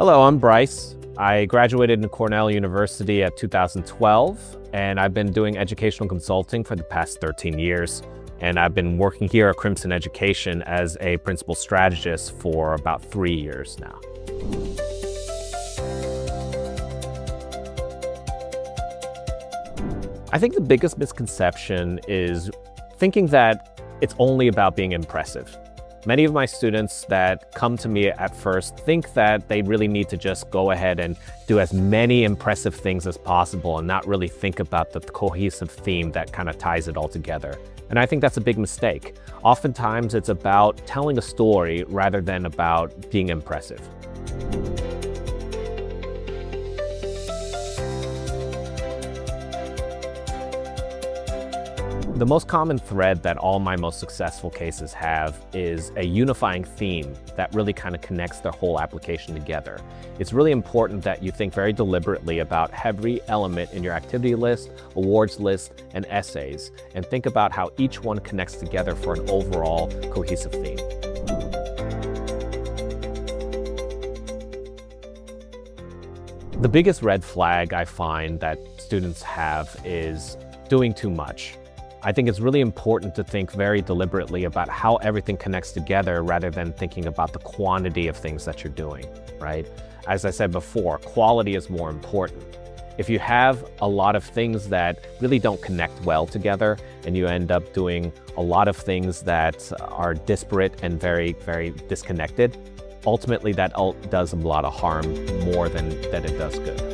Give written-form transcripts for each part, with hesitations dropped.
Hello, I'm Brice. I graduated in Cornell University at 2012, and I've been doing educational consulting for the past 13 years. And I've been working here at Crimson Education as a principal strategist for about 3 years now. I think the biggest misconception is thinking that it's only about being impressive. Many of my students that come to me at first think that they really need to just go ahead and do as many impressive things as possible and not really think about the cohesive theme that kind of ties it all together. And I think that's a big mistake. Oftentimes it's about telling a story rather than about being impressive. The most common thread that all my most successful cases have is a unifying theme that really kind of connects their whole application together. It's really important that you think very deliberately about every element in your activity list, awards list, and essays, and think about how each one connects together for an overall cohesive theme. The biggest red flag I find that students have is doing too much. I think it's really important to think very deliberately about how everything connects together rather than thinking about the quantity of things that you're doing, right? As I said before, quality is more important. If you have a lot of things that really don't connect well together and you end up doing a lot of things that are disparate and very, very disconnected, ultimately that does a lot of harm more than it does good.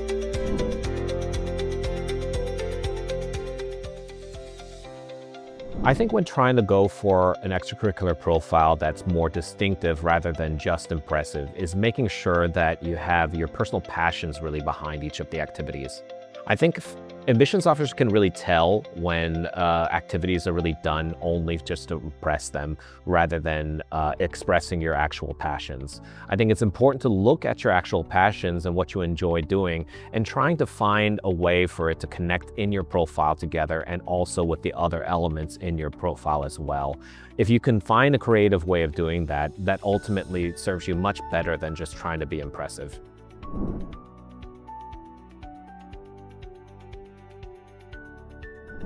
I think when trying to go for an extracurricular profile that's more distinctive rather than just impressive is making sure that you have your personal passions really behind each of the activities. I think admissions officers can really tell when activities are really done only just to impress them rather than expressing your actual passions. I think it's important to look at your actual passions and what you enjoy doing and trying to find a way for it to connect in your profile together and also with the other elements in your profile as well. If you can find a creative way of doing that, that ultimately serves you much better than just trying to be impressive.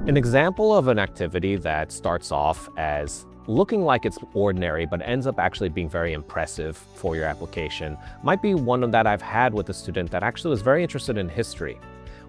An example of an activity that starts off as looking like it's ordinary but ends up actually being very impressive for your application might be one that I've had with a student that actually was very interested in history.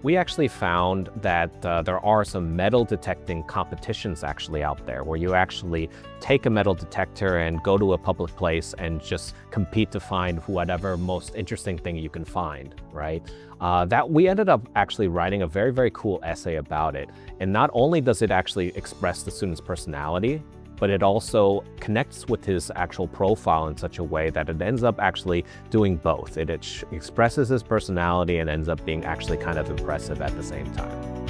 We actually found that there are some metal detecting competitions actually out there where you actually take a metal detector and go to a public place and just compete to find whatever most interesting thing you can find, right? That we ended up actually writing a very, very cool essay about it. And not only does it actually express the student's personality, but it also connects with his actual profile in such a way that it ends up actually doing both. It expresses his personality and ends up being actually kind of impressive at the same time.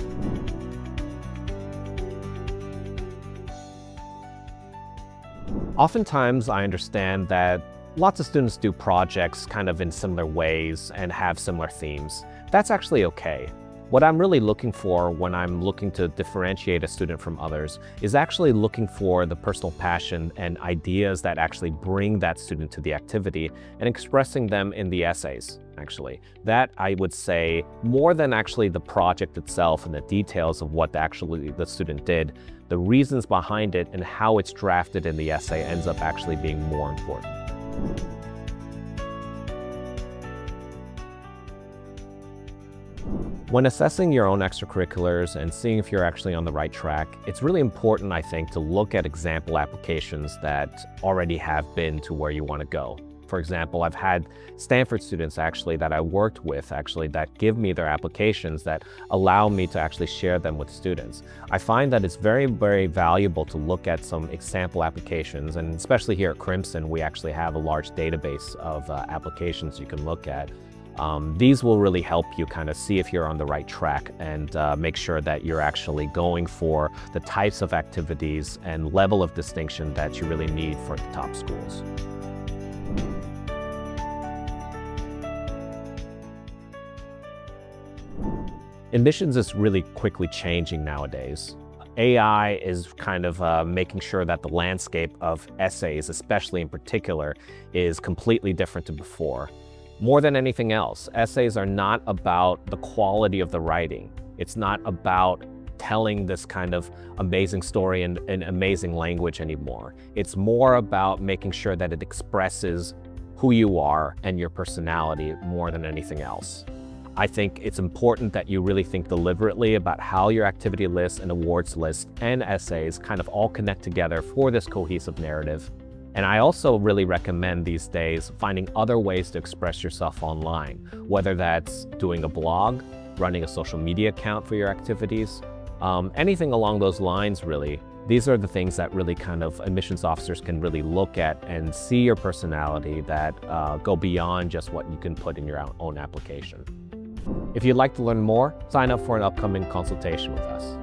Oftentimes, I understand that lots of students do projects kind of in similar ways and have similar themes. That's actually okay. What I'm really looking for when I'm looking to differentiate a student from others is actually looking for the personal passion and ideas that actually bring that student to the activity and expressing them in the essays, actually. That, I would say, more than actually the project itself and the details of what actually the student did, the reasons behind it and how it's drafted in the essay ends up actually being more important. When assessing your own extracurriculars and seeing if you're actually on the right track, it's really important, I think, to look at example applications that already have been to where you want to go. For example, I've had Stanford students actually that I worked with actually that give me their applications that allow me to actually share them with students. I find that it's very, very valuable to look at some example applications, and especially here at Crimson, we actually have a large database of applications you can look at. These will really help you kind of see if you're on the right track and make sure that you're actually going for the types of activities and level of distinction that you really need for the top schools. Admissions is really quickly changing nowadays. AI is kind of making sure that the landscape of essays, especially in particular, is completely different to before. More than anything else, essays are not about the quality of the writing. It's not about telling this kind of amazing story in amazing language anymore. It's more about making sure that it expresses who you are and your personality more than anything else. I think it's important that you really think deliberately about how your activity list and awards list and essays kind of all connect together for this cohesive narrative. And I also really recommend these days finding other ways to express yourself online, whether that's doing a blog, running a social media account for your activities, anything along those lines really. These are the things that really kind of admissions officers can really look at and see your personality that go beyond just what you can put in your own application. If you'd like to learn more, sign up for an upcoming consultation with us.